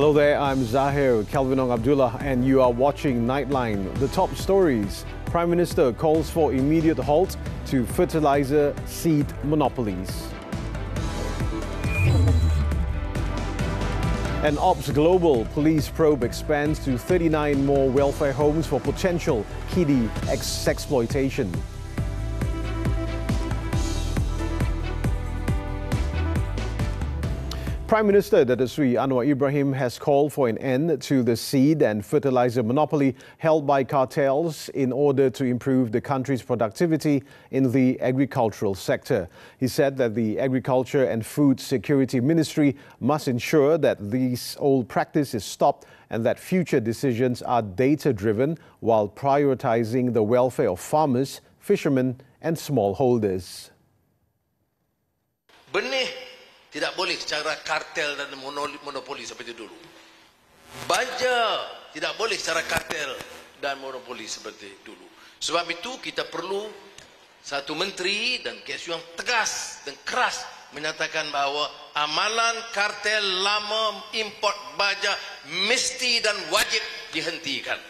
Hello there, I'm Zahir, Kelvin Abdullah, and you are watching Nightline. The top stories. Prime Minister calls for immediate halt to fertilizer seed monopolies. An Ops Global police probe expands to 39 more welfare homes for potential kiddie exploitation. Prime Minister Datuk Sri Anwar Ibrahim has called for an end to the seed and fertilizer monopoly held by cartels in order to improve the country's productivity in the agricultural sector. He said that the Agriculture and Food Security Ministry must ensure that this old practice is stopped and that future decisions are data-driven while prioritizing the welfare of farmers, fishermen and smallholders. Benih tidak boleh secara kartel dan monopoli seperti dulu. Baja tidak boleh secara kartel dan monopoli seperti dulu. Sebab itu kita perlu satu menteri dan KSU yang tegas dan keras menyatakan bahawa amalan kartel lama import baja mesti dan wajib dihentikan.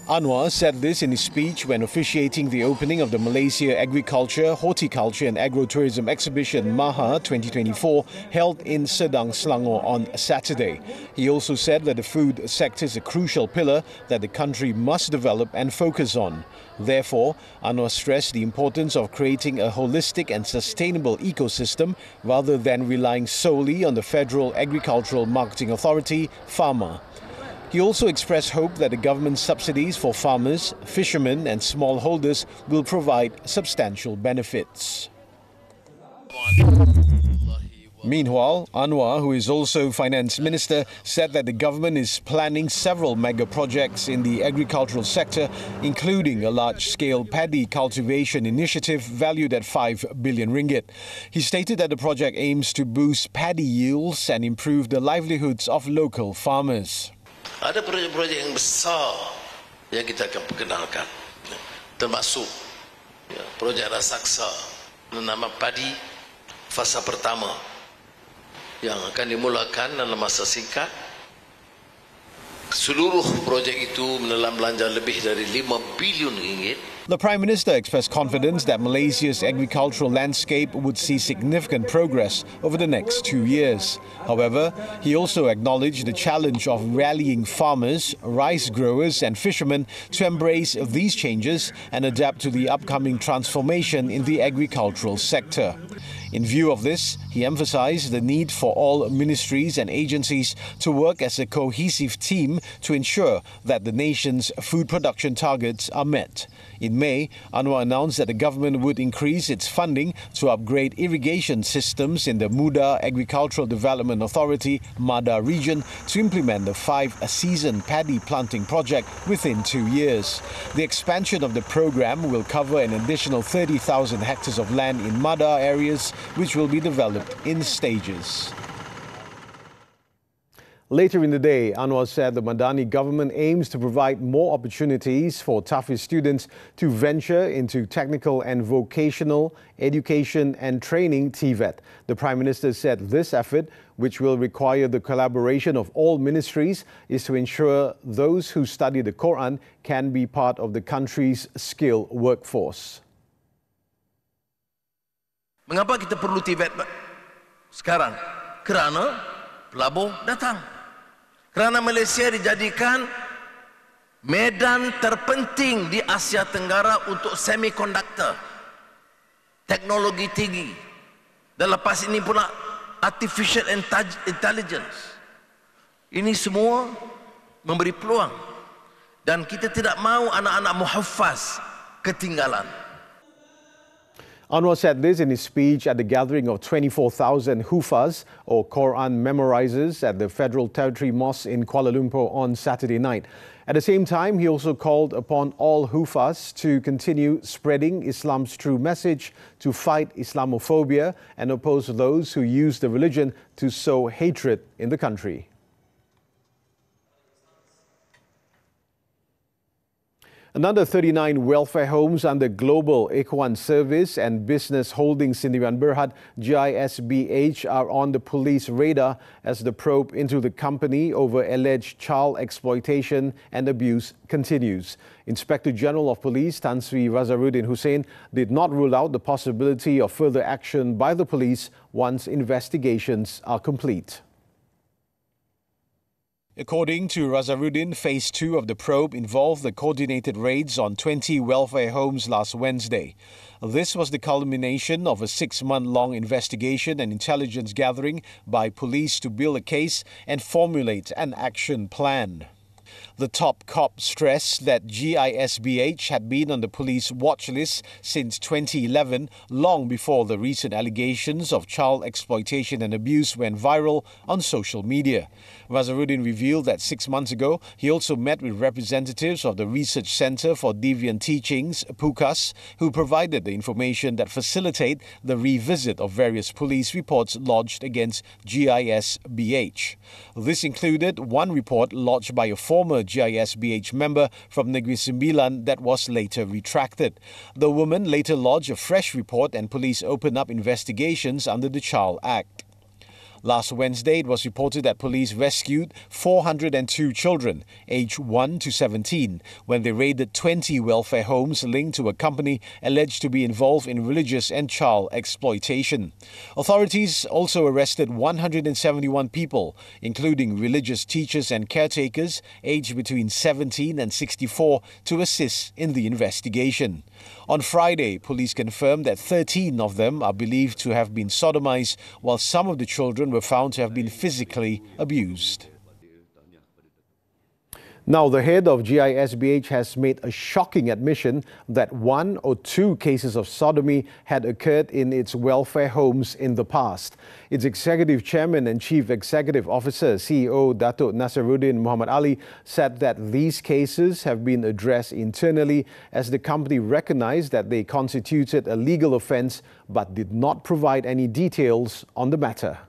Anwar said this in his speech when officiating the opening of the Malaysia Agriculture, Horticulture and Agro-Tourism Exhibition MAHA 2024 held in Sedang, Selangor on Saturday. He also said that the food sector is a crucial pillar that the country must develop and focus on. Therefore, Anwar stressed the importance of creating a holistic and sustainable ecosystem rather than relying solely on the Federal Agricultural Marketing Authority, FAMA. He also expressed hope that the government's subsidies for farmers, fishermen and smallholders will provide substantial benefits. Meanwhile, Anwar, who is also Finance Minister, said that the government is planning several mega projects in the agricultural sector, including a large-scale paddy cultivation initiative valued at 5 billion ringgit. He stated that the project aims to boost paddy yields and improve the livelihoods of local farmers. Ada projek-projek yang besar yang kita akan perkenalkan, termasuk projek raksasa menanam padi fasa pertama yang akan dimulakan dalam masa singkat. Seluruh projek itu menelan belanja lebih dari 5 bilion ringgit. The Prime Minister expressed confidence that Malaysia's agricultural landscape would see significant progress over the next 2 years. However, he also acknowledged the challenge of rallying farmers, rice growers and fishermen to embrace these changes and adapt to the upcoming transformation in the agricultural sector. In view of this, he emphasized the need for all ministries and agencies to work as a cohesive team to ensure that the nation's food production targets are met. In May, Anwar announced that the government would increase its funding to upgrade irrigation systems in the Muda Agricultural Development Authority, MADA region, to implement the 5-season paddy planting project within 2 years. The expansion of the program will cover an additional 30,000 hectares of land in MADA areas, which will be developed in stages. Later in the day, Anwar said the Madani government aims to provide more opportunities for Tafiz students to venture into technical and vocational education and training (TVET). The Prime Minister said this effort, which will require the collaboration of all ministries, is to ensure those who study the Quran can be part of the country's skilled workforce. Mengapa kita perlu TVET sekarang? Kerana pelabur datang. Kerana Malaysia dijadikan medan terpenting di Asia Tenggara untuk semikonduktor, teknologi tinggi. Dan lepas ini pula artificial intelligence. Ini semua memberi peluang. Dan kita tidak mahu anak-anak muhaffaz ketinggalan. Anwar said this in his speech at the gathering of 24,000 Hufaz or Quran memorizers at the Federal Territory Mosque in Kuala Lumpur on Saturday night. At the same time, he also called upon all Hufaz to continue spreading Islam's true message, to fight Islamophobia and oppose those who use the religion to sow hatred in the country. Another 39 welfare homes under Global Ikhwan Service and Business Holdings Sdn Berhad GISBH are on the police radar as the probe into the company over alleged child exploitation and abuse continues. Inspector General of Police Tan Sri Razaruddin Hussein did not rule out the possibility of further action by the police once investigations are complete. According to Razaruddin, Phase 2 of the probe involved the coordinated raids on 20 welfare homes last Wednesday. This was the culmination of a 6-month-long investigation and intelligence gathering by police to build a case and formulate an action plan. The top cop stressed that GISBH had been on the police watch list since 2011, long before the recent allegations of child exploitation and abuse went viral on social media. Razaruddin revealed that 6 months ago, he also met with representatives of the Research Centre for Deviant Teachings, PUCAS, who provided the information that facilitate the revisit of various police reports lodged against GISBH. This included one report lodged by a former GISBH member from Negeri Sembilan that was later retracted. The woman later lodged a fresh report and police opened up investigations under the Child Act. Last Wednesday, it was reported that police rescued 402 children, aged 1 to 17, when they raided 20 welfare homes linked to a company alleged to be involved in religious and child exploitation. Authorities also arrested 171 people, including religious teachers and caretakers aged between 17 and 64, to assist in the investigation. On Friday, police confirmed that 13 of them are believed to have been sodomized, while some of the children were found to have been physically abused. Now, the head of GISBH has made a shocking admission that 1 or 2 cases of sodomy had occurred in its welfare homes in the past. Its Executive Chairman and Chief Executive Officer, CEO Datuk Nasiruddin Muhammad Ali, said that these cases have been addressed internally as the company recognized that they constituted a legal offence but did not provide any details on the matter.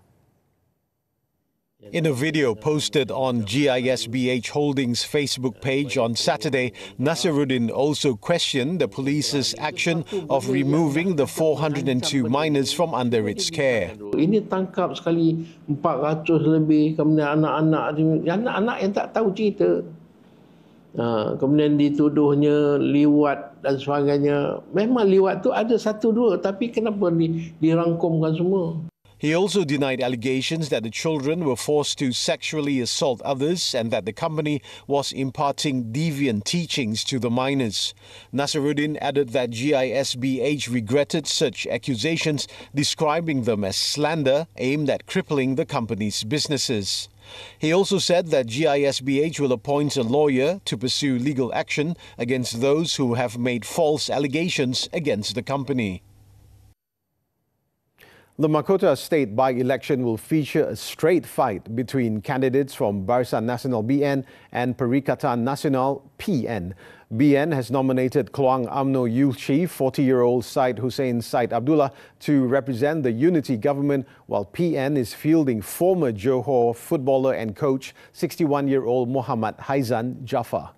In a video posted on GISBH Holdings' Facebook page on Saturday, Nasiruddin also questioned the police's action of removing the 402 minors from under its care. Ini tangkap sekali 400 lebih, kemudian anak-anak yang tak tahu cerita. Kemudian dituduhnya liwat dan sebagainya. Memang liwat tu ada 1-2, tapi kenapa dirangkumkan semua? He also denied allegations that the children were forced to sexually assault others and that the company was imparting deviant teachings to the minors. Nasiruddin added that GISBH regretted such accusations, describing them as slander aimed at crippling the company's businesses. He also said that GISBH will appoint a lawyer to pursue legal action against those who have made false allegations against the company. The Makoto state by-election will feature a straight fight between candidates from Barisan Nasional BN and Perikatan Nasional PN. BN has nominated Keluang UMNO Youth Chief 40-year-old Syed Hussein Syed Abdullah to represent the unity government, while PN is fielding former Johor footballer and coach 61-year-old Muhammad Haizan Jaafar.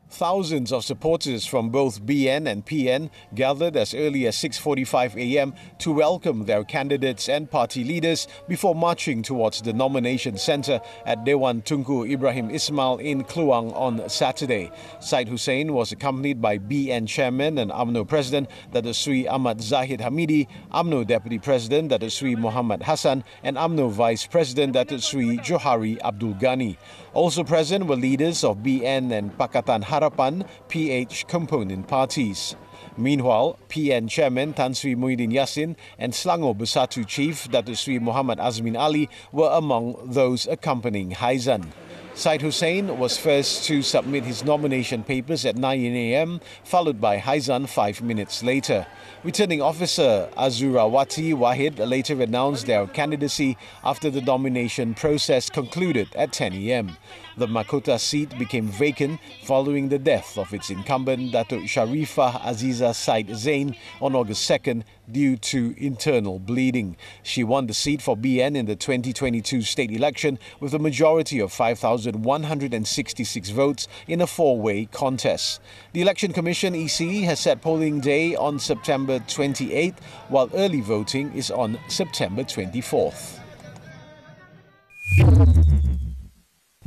Thousands of supporters from both BN and PN gathered as early as 6:45 a.m. to welcome their candidates and party leaders before marching towards the nomination centre at Dewan Tunku Ibrahim Ismail in Keluang on Saturday. Syed Hussein was accompanied by BN Chairman and UMNO President Datuk Sri Ahmad Zahid Hamidi, UMNO Deputy President Datuk Sri Muhammad Hassan and UMNO Vice President Datuk Sri Johari Abdul Ghani. Also present were leaders of BN and Pakatan Harapan PH component parties. Meanwhile, PN Chairman Tan Sri Muhyiddin Yassin and Selangor Bersatu Chief Datuk Sri Muhammad Azmin Ali were among those accompanying Haizan. Syed Hussein was first to submit his nomination papers at 9 a.m, followed by Haizan 5 minutes later. Returning Officer Azurawati Wahid later announced their candidacy after the nomination process concluded at 10 a.m. The Makoto seat became vacant following the death of its incumbent Datuk Sharifah Aziza Said Zain on August 2nd, due to internal bleeding. She won the seat for BN in the 2022 state election with a majority of 5,166 votes in a four-way contest. The Election Commission EC has set polling day on September 28th, while early voting is on September 24th.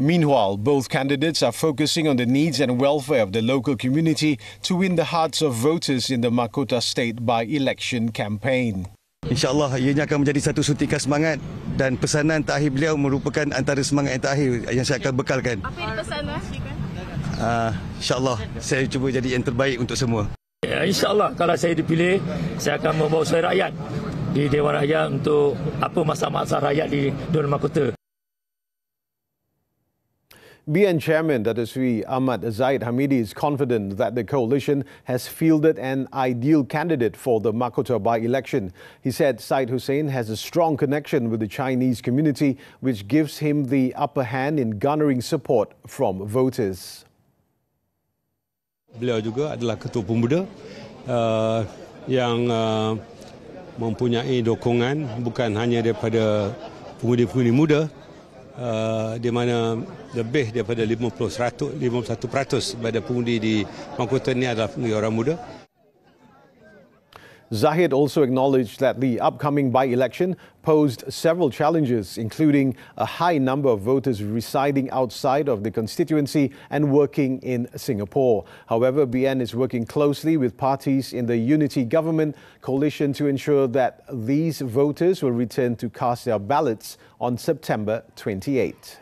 Meanwhile, both candidates are focusing on the needs and welfare of the local community to win the hearts of voters in the Makoto State by-election campaign. InsyaAllah ianya akan menjadi satu suntikan semangat dan pesanan terakhir beliau merupakan antara semangat yang terakhir yang saya akan bekalkan. Apa yang pesan Mas? InsyaAllah saya cuba jadi yang terbaik untuk semua. Ya, InsyaAllah kalau saya dipilih, saya akan membawa suara rakyat di Dewan Rakyat untuk apa masalah-masalah rakyat di Dewan Makoto. BN Chairman Dato' Sri Ahmad Zahir Hamidi is confident that the coalition has fielded an ideal candidate for the Makoto by-election. He said Syed Hussein has a strong connection with the Chinese community, which gives him the upper hand in garnering support from voters. Beliau juga adalah ketua pemuda yang mempunyai dukungan bukan hanya daripada pengundi-pengundi muda, di mana lebih daripada 51% daripada pengundi di Makoto ini adalah pengundi orang muda. Zahir also acknowledged that the upcoming by-election posed several challenges, including a high number of voters residing outside of the constituency and working in Singapore. However, BN is working closely with parties in the unity government coalition to ensure that these voters will return to cast their ballots on September 28.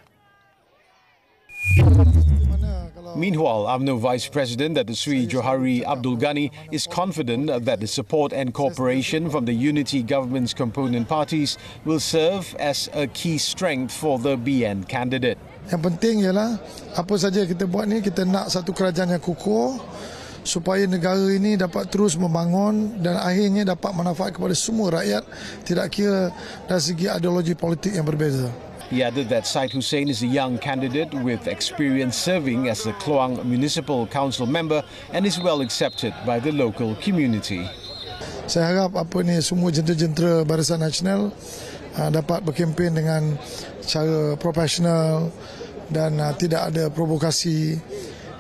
Meanwhile, UMNO Vice President Dato' Sri Johari Abdul Ghani is confident that the support and cooperation from the unity government's component parties will serve as a key strength for the BN candidate. Yang penting ialah apa saja kita buat ni, kita nak satu kerajaan yang kukuh supaya negara ini dapat terus membangun dan akhirnya dapat manfaat kepada semua rakyat, tidak kira dari segi ideologi politik yang berbeza. He added that Syed Hussein is a young candidate with experience serving as a Kluang Municipal Council member and is well accepted by the local community. Saya harap semua jentera-jentera Barisan Nasional dapat berkempen dengan cara profesional dan tidak ada provokasi.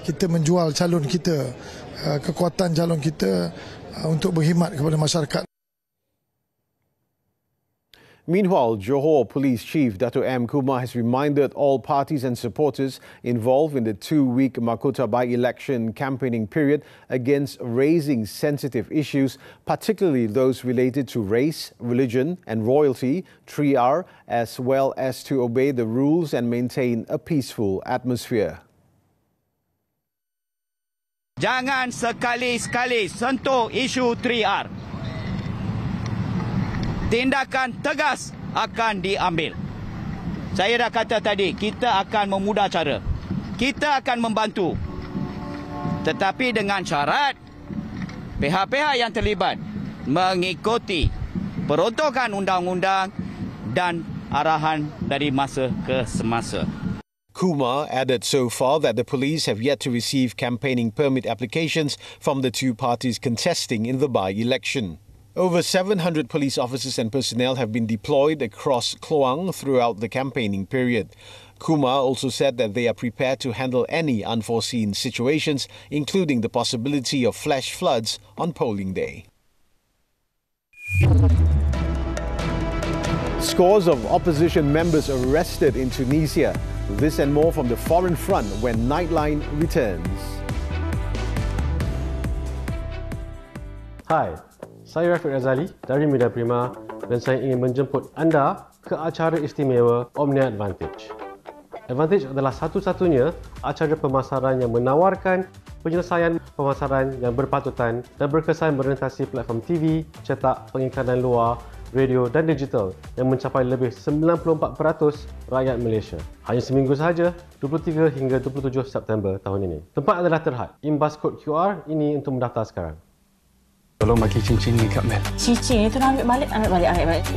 Kita menjual calon kita, kekuatan calon kita untuk berkhidmat kepada masyarakat. Meanwhile, Johor Police Chief Dato' M. Kumar has reminded all parties and supporters involved in the two-week Makoto by-election campaigning period against raising sensitive issues, particularly those related to race, religion and royalty, 3R, as well as to obey the rules and maintain a peaceful atmosphere. Jangan sekali-sekali sentuh isu 3R. Tindakan tegas akan diambil. Saya dah kata tadi, kita akan memudah cara. Kita akan membantu. Tetapi dengan syarat pihak-pihak yang terlibat mengikuti peruntukan undang-undang dan arahan dari masa ke semasa. Kumar added so far that the police have yet to receive campaigning permit applications from the two parties contesting in the by-election. Over 700 police officers and personnel have been deployed across Kluang throughout the campaigning period. Kumar also said that they are prepared to handle any unforeseen situations, including the possibility of flash floods on polling day. Scores of opposition members arrested in Tunisia. This and more from the foreign front when Nightline returns. Hai, saya Rafiq Razali dari Media Prima dan saya ingin menjemput anda ke acara istimewa Omnia Advantage. Advantage adalah satu-satunya acara pemasaran yang menawarkan penyelesaian pemasaran yang berpatutan dan berkesan merentasi platform TV, cetak, pengiklanan luar, radio dan digital yang mencapai lebih 94% rakyat Malaysia. Hanya seminggu sahaja, 23 hingga 27 September tahun ini. Tempat adalah terhad. Imbas kod QR ini untuk mendaftar sekarang. Tolong bagi cincin ni kat Mel. Cincin itu nak ambil balik.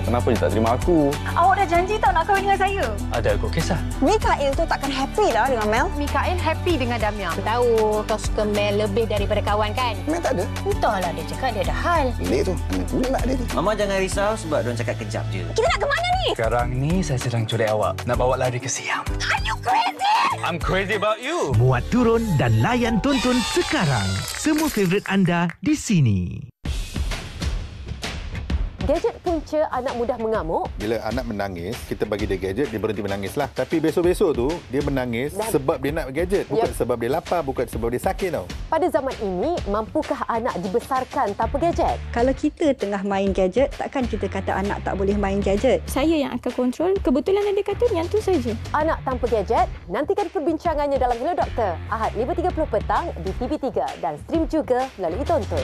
Kenapa dia tak terima aku? Awak dah janji tau nak kahwin dengan saya. Ada aku kisah. Mikael tu takkan happy dah dengan Mel. Mikael happy dengan Damia. Tahu kau suka Mel lebih daripada kawan kan? Mel tak ada. Entahlah, dia cakap dia ada hal. Pelik tu. Pulak dia tu. Mama jangan risau sebab diorang cakap kejap je. Kita nak ke mana ni? Sekarang ni saya sedang culik awak. Nak bawa lari ke Siam. Are you crazy? I'm crazy about you. Muat turun dan layan tonton sekarang. Semua favourite anda di sini. Gadget punca anak mudah mengamuk. Bila anak menangis, kita bagi dia gadget, dia berhenti menangis lah. Tapi besok-besok tu, dia menangis sebab dia nak gadget. Bukan sebab dia lapar, bukan sebab dia sakit tau. Pada zaman ini, mampukah anak dibesarkan tanpa gadget? Kalau kita tengah main gadget, takkan kita kata anak tak boleh main gadget? Saya yang akan kontrol. Kebetulan ada kartun yang tu saja. Anak tanpa gadget, nantikan perbincangannya dalam Hello Doktor. Ahad 5.30 petang di TV3 dan stream juga melalui Tonton.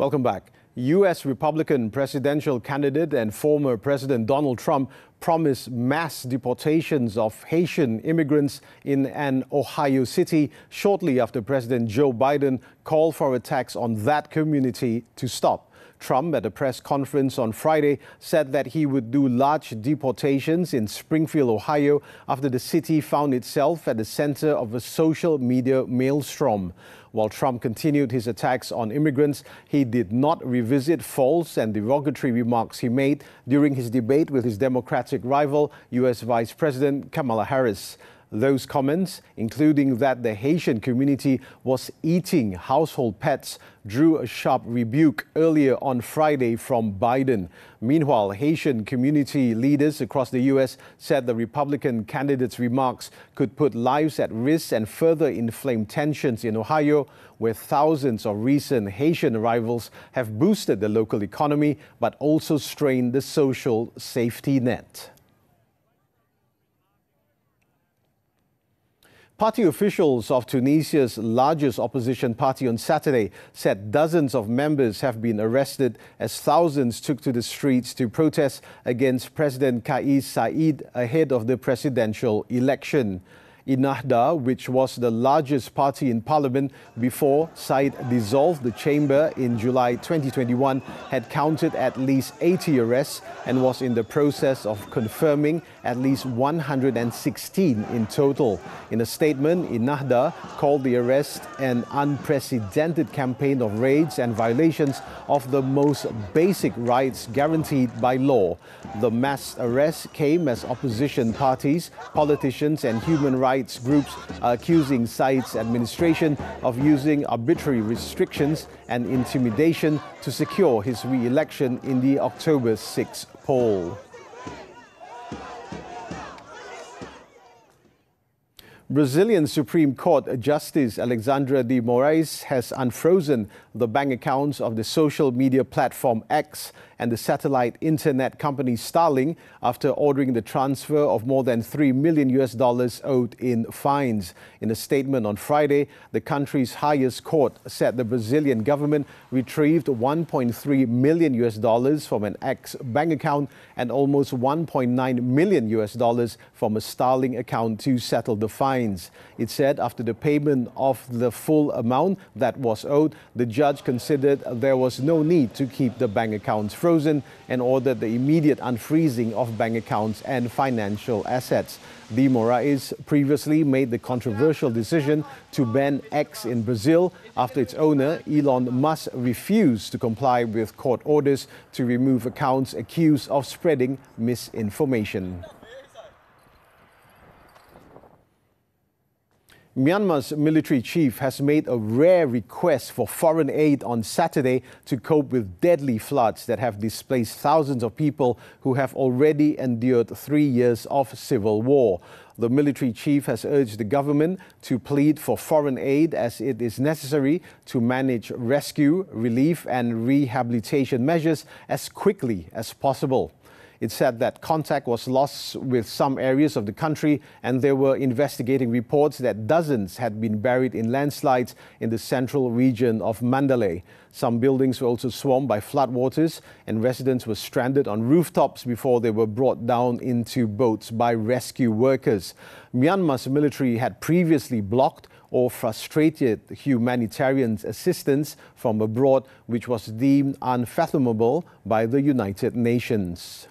Welcome back. U.S. Republican presidential candidate and former President Donald Trump promised mass deportations of Haitian immigrants in an Ohio city shortly after President Joe Biden called for attacks on that community to stop. Trump, at a press conference on Friday, said that he would do large deportations in Springfield, Ohio, after the city found itself at the center of a social media maelstrom. While Trump continued his attacks on immigrants, he did not revisit false and derogatory remarks he made during his debate with his Democratic rival, U.S. Vice President Kamala Harris. Those comments, including that the Haitian community was eating household pets, drew a sharp rebuke earlier on Friday from Biden. Meanwhile, Haitian community leaders across the U.S. said the Republican candidate's remarks could put lives at risk and further inflame tensions in Ohio, where thousands of recent Haitian arrivals have boosted the local economy but also strained the social safety net. Party officials of Tunisia's largest opposition party on Saturday said dozens of members have been arrested as thousands took to the streets to protest against President Kais Saied ahead of the presidential election. Ennahda, which was the largest party in parliament before Said dissolved the chamber in July 2021, had counted at least 80 arrests and was in the process of confirming at least 116 in total. In a statement, Ennahda called the arrest an unprecedented campaign of raids and violations of the most basic rights guaranteed by law. The mass arrests came as opposition parties, politicians and human rights groups are accusing Said's administration of using arbitrary restrictions and intimidation to secure his re-election in the October 6 poll. Brazilian Supreme Court Justice Alexandra de Moraes has unfrozen the bank accounts of the social media platform X and the satellite internet company Starlink after ordering the transfer of more than $3 million owed in fines. In a statement on Friday, the country's highest court said the Brazilian government retrieved $1.3 million from an X bank account and almost $1.9 million from a Starlink account to settle the fines. It said after the payment of the full amount that was owed, the judge considered there was no need to keep the bank accounts frozen and ordered the immediate unfreezing of bank accounts and financial assets. De Moraes previously made the controversial decision to ban X in Brazil after its owner, Elon Musk, refused to comply with court orders to remove accounts accused of spreading misinformation. Myanmar's military chief has made a rare request for foreign aid on Saturday to cope with deadly floods that have displaced thousands of people who have already endured 3 years of civil war. The military chief has urged the government to plead for foreign aid as it is necessary to manage rescue, relief and rehabilitation measures as quickly as possible. It said that contact was lost with some areas of the country and there were investigating reports that dozens had been buried in landslides in the central region of Mandalay. Some buildings were also swamped by floodwaters and residents were stranded on rooftops before they were brought down into boats by rescue workers. Myanmar's military had previously blocked or frustrated humanitarian assistance from abroad, which was deemed unfathomable by the United Nations.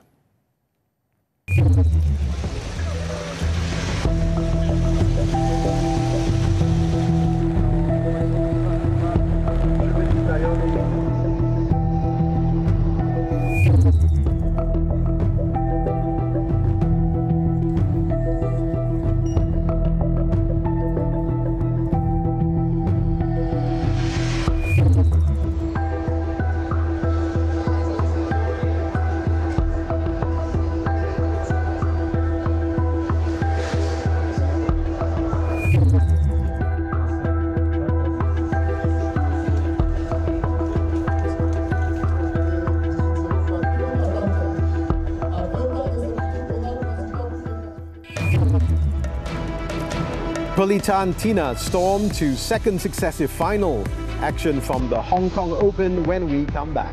Buletin Tina storm to second successive final. Action from the Hong Kong Open when we come back.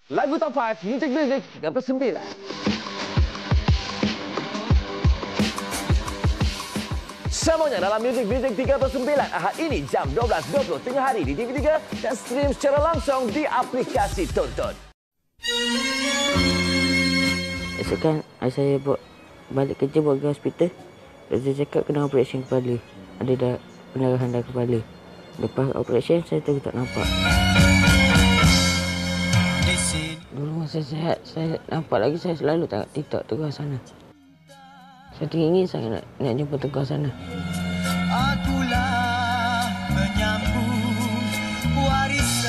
Lagu Top 5 Music 39. Semuanya dalam Music 39 Ahad ini jam 12.20 tengah hari di TV3 dan stream secara langsung di aplikasi Tonton. Esok kan saya balik kerja buat ke hospital. Doktor cakap kena operation kepala. Ada dah pendarahan dalam kepala. Lepas operation saya terus tak nampak. Dulu masa sihat saya nampak lagi, saya selalu tengok TikTok tugas sana. Saya teringin sangat nak jumpa tugas sana. Akulah menyambung warisan.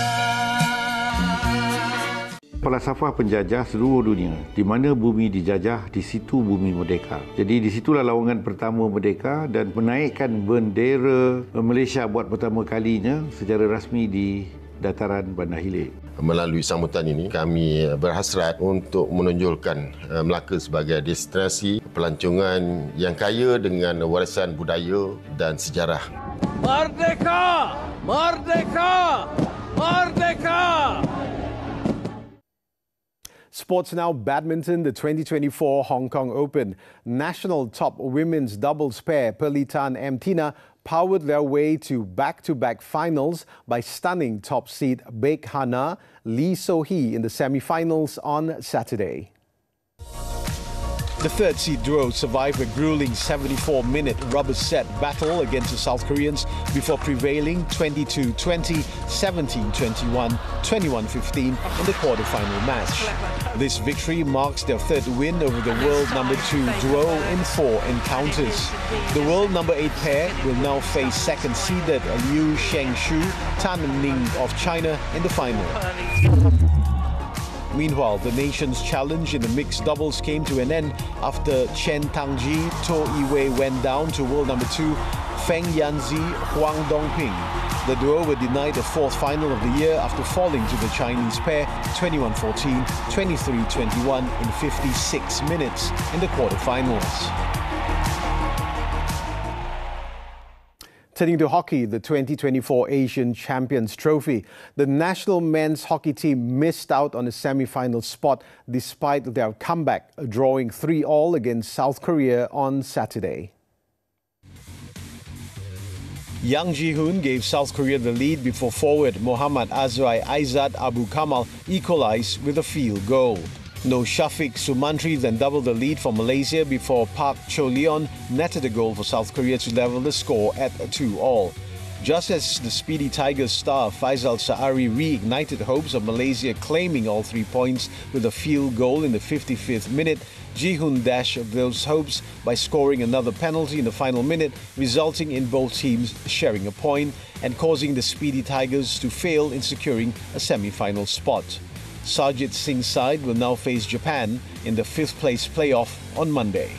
Falsafah penjajah seluruh dunia. Di mana bumi dijajah, di situ bumi merdeka. Jadi di situlah lawangan pertama merdeka dan menaikkan bendera Malaysia buat pertama kalinya secara rasmi di dataran Bandar Hilir. Melalui sambutan ini, kami berhasrat untuk menonjolkan Melaka sebagai destinasi pelancongan yang kaya dengan warisan budaya dan sejarah. Merdeka! Merdeka! Merdeka! Sports now, badminton, the 2024 Hong Kong Open. National top women's doubles pair Buletin and Tina powered their way to back-to-back finals by stunning top seed Baek Hana Lee So-hee in the semi-finals on Saturday. The third seed duo survived a grueling 74-minute rubber set battle against the South Koreans before prevailing 22-20, 17-21, 21-15 in the quarter-final match. This victory marks their third win over the world number 2 duo in 4 encounters. The world number 8 pair will now face second-seeded Liu Shengshu, Tan Ning of China in the final. Meanwhile, the nation's challenge in the mixed doubles came to an end after Chen Tangji, To Iwei went down to world number 2 Feng Yanzi, Huang Dongping. The duo were denied the fourth final of the year after falling to the Chinese pair 21-14, 23-21 in 56 minutes in the quarterfinals. Turning to hockey, the 2024 Asian Champions Trophy. The national men's hockey team missed out on a semi-final spot despite their comeback, drawing 3-3 against South Korea on Saturday. Yang Ji-hoon gave South Korea the lead before forward Muhammad Azrai Aizat Abu Kamal equalized with a field goal. No Shafiq Sumantri then doubled the lead for Malaysia before Park Cho-leon netted a goal for South Korea to level the score at 2-2. Just as the speedy Tigers star Faisal Sa'ari reignited hopes of Malaysia claiming all 3 points with a field goal in the 55th minute, Ji-hoon dashed those hopes by scoring another penalty in the final minute, resulting in both teams sharing a point and causing the speedy Tigers to fail in securing a semi-final spot. Sarjit Singh's side will now face Japan in the 5th place playoff on Monday.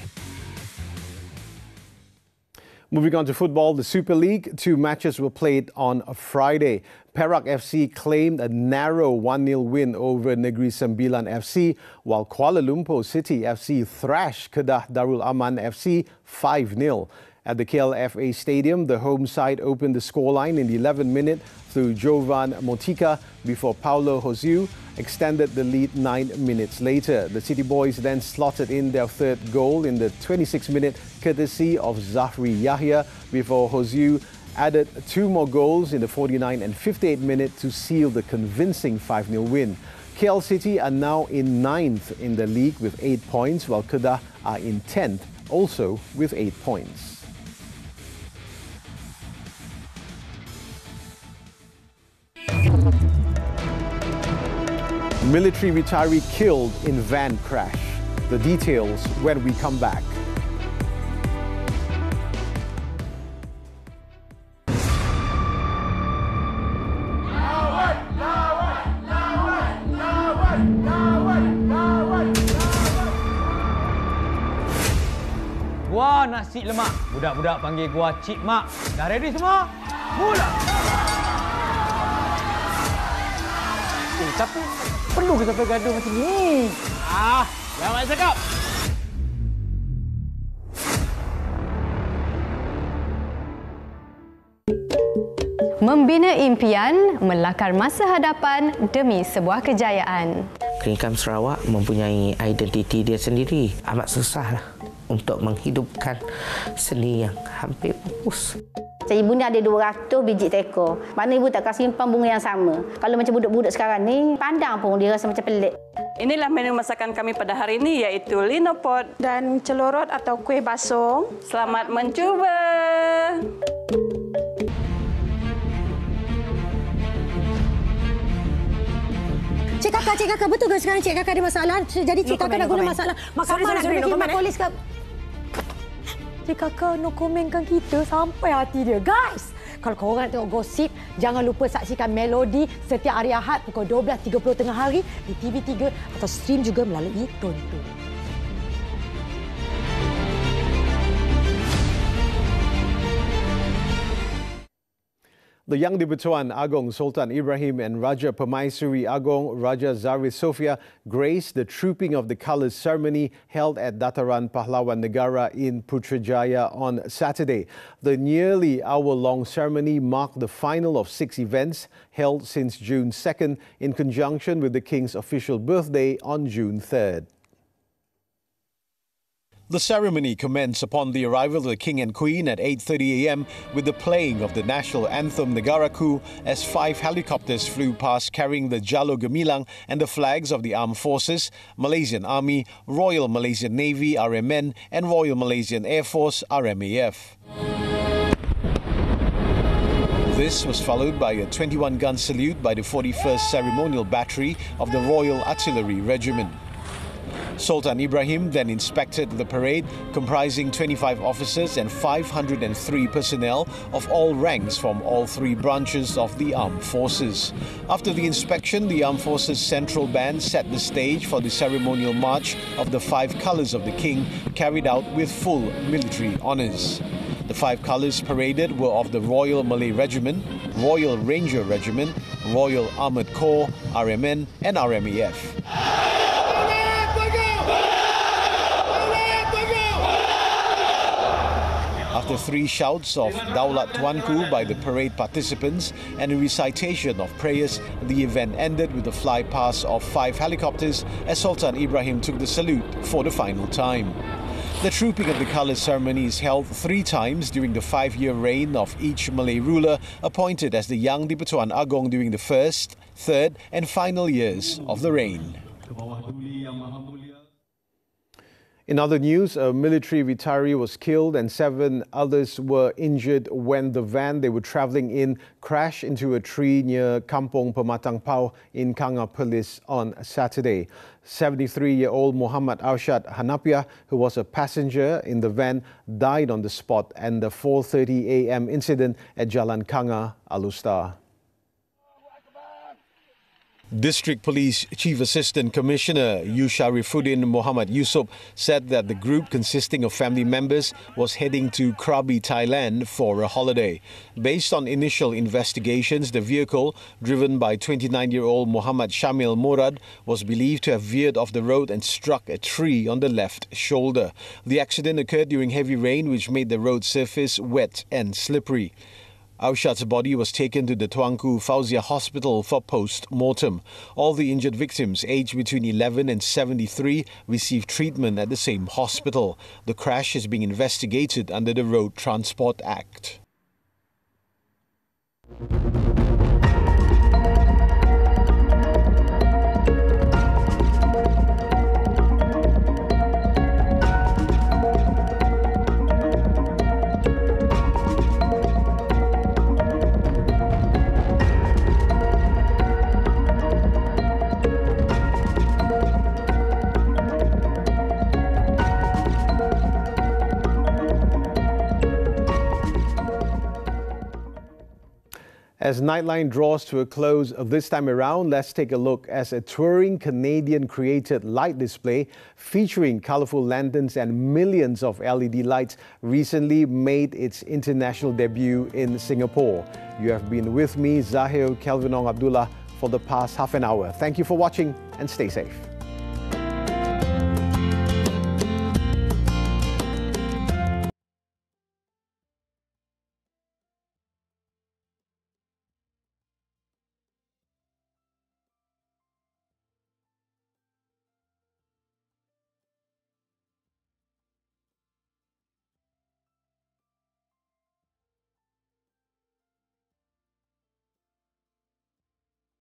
Moving on to football, the Super League, 2 matches were played on Friday. Perak FC claimed a narrow 1-0 win over Negeri Sembilan FC, while Kuala Lumpur City FC thrashed Kedah Darul Aman FC 5-0. At the KLFA Stadium, the home side opened the scoreline in the 11th minute through Jovan Motika before Paulo Josue extended the lead 9 minutes later. The City Boys then slotted in their third goal in the 26th minute courtesy of Zahir before Josue added 2 more goals in the 49th and 58th minute to seal the convincing 5-0 win. KL City are now in 9th in the league with 8 points, while Kedah are in 10th, also with 8 points. Military retiree killed in van crash. The details when we come back. Gua nasi lemak. Budak-budak panggil gua Cik Mak. Dah ready semua? Mula! Tapi perlu kita bergaduh macam ni. Jangan cakap. Membina impian, melakar masa hadapan demi sebuah kejayaan. Keringkam Sarawak mempunyai identiti dia sendiri. Amat susahlah untuk menghidupkan seni yang hampir pupus. Ibu ni ada 200 biji teko. Mana ibu tak kasi simpan bunga yang sama. Kalau macam budak-budak sekarang ni, pandang pun dia rasa macam pelik. Inilah menu masakan kami pada hari ini, iaitu linopot dan celorot atau kuih basung. Selamat mencuba! Cik Kakak, betul ke sekarang Cik Kakak ada masalah? Jadi Cik Kakak nak guna masalah mahkamah nak kena khidmat polis ke? Cik Kakak no komenkan kita sampai hati dia. Guys, kalau korang nak tengok gosip, jangan lupa saksikan Melodi setiap hari Ahad pukul 12.30 tengah hari di TV3 atau stream juga melalui Tonton. The Yang di-Pertuan Agong Sultan Ibrahim and Raja Permaisuri Agong Raja Zahir Sofia graced the Trooping of the Colours ceremony held at Dataran Pahlawan Negara in Putrajaya on Saturday. The nearly hour-long ceremony marked the final of 6 events held since June 2nd in conjunction with the King's official birthday on June 3rd. The ceremony commenced upon the arrival of the King and Queen at 8:30 a.m. with the playing of the national anthem Negaraku as 5 helicopters flew past carrying the Jalo Gemilang and the flags of the Armed Forces, Malaysian Army, Royal Malaysian Navy RMN and Royal Malaysian Air Force RMAF. This was followed by a 21-gun salute by the 41st Ceremonial Battery of the Royal Artillery Regiment. Sultan Ibrahim then inspected the parade comprising 25 officers and 503 personnel of all ranks from all 3 branches of the Armed Forces. After the inspection, the Armed Forces Central Band set the stage for the ceremonial march of the 5 colours of the King, carried out with full military honours. The 5 colours paraded were of the Royal Malay Regiment, Royal Ranger Regiment, Royal Armoured Corps, RMN and RMAF. After 3 shouts of Daulat Tuanku by the parade participants and a recitation of prayers, the event ended with a flypast of 5 helicopters as Sultan Ibrahim took the salute for the final time. The Trooping of the Colours ceremony is held 3 times during the 5-year reign of each Malay ruler appointed as the Yang di-Pertuan Agong during the 1st, 3rd and final years of the reign. In other news, a military retiree was killed and 7 others were injured when the van they were travelling in crashed into a tree near Kampung Pematang Pau in Kanga Perlis on Saturday. 73-year-old Muhammad Arshad Hanapiah, who was a passenger in the van, died on the spot and the 4:30 a.m. incident at Jalan Kanga, Alustar. District Police Chief Assistant Commissioner Yusharifuddin Muhammad Yusuf said that the group consisting of family members was heading to Krabi, Thailand for a holiday. Based on initial investigations, the vehicle, driven by 29-year-old Muhammad Shamil Murad, was believed to have veered off the road and struck a tree on the left shoulder. The accident occurred during heavy rain, which made the road surface wet and slippery. Aushad's body was taken to the Tuanku Fauzia Hospital for post-mortem. All the injured victims, aged between 11 and 73, received treatment at the same hospital. The crash is being investigated under the Road Transport Act. As Nightline draws to a close this time around, let's take a look as a touring Canadian-created light display featuring colourful lanterns and millions of LED lights recently made its international debut in Singapore. You have been with me, Zahir, Kelvin, Abdullah, for the past half an hour. Thank you for watching and stay safe.